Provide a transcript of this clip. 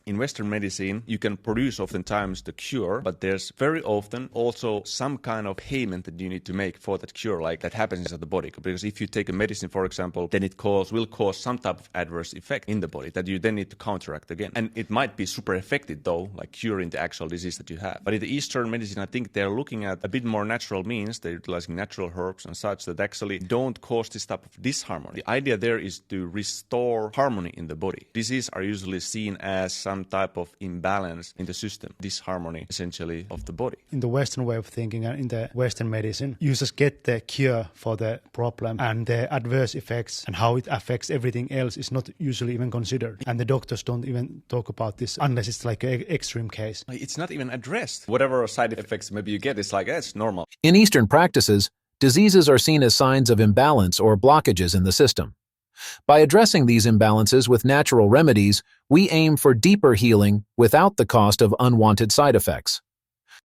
In Western medicine, you can produce oftentimes the cure, but there's very often also some kind of payment that you need to make for that cure, like that happens inside the body. Because if you take a medicine, for example, then it will cause some type of adverse effect in the body that you then need to counteract again. And it might be super effective though, like curing the actual disease that you have. But in the Eastern medicine, I think they're looking at a bit more natural means. They're utilizing natural herbs and such that actually don't cause this type of disharmony. The idea there is to restore harmony in the body. Diseases are usually seen as some type of imbalance in the system, disharmony essentially of the body. In the Western way of thinking and in the Western medicine, you just get the cure for the problem, and the adverse effects and how it affects everything else is not usually even considered. And the doctors don't even talk about this unless it's like an extreme case. It's not even addressed. Whatever side effects maybe you get, it's like, it's normal. In Eastern practices, diseases are seen as signs of imbalance or blockages in the system. By addressing these imbalances with natural remedies, we aim for deeper healing without the cost of unwanted side effects.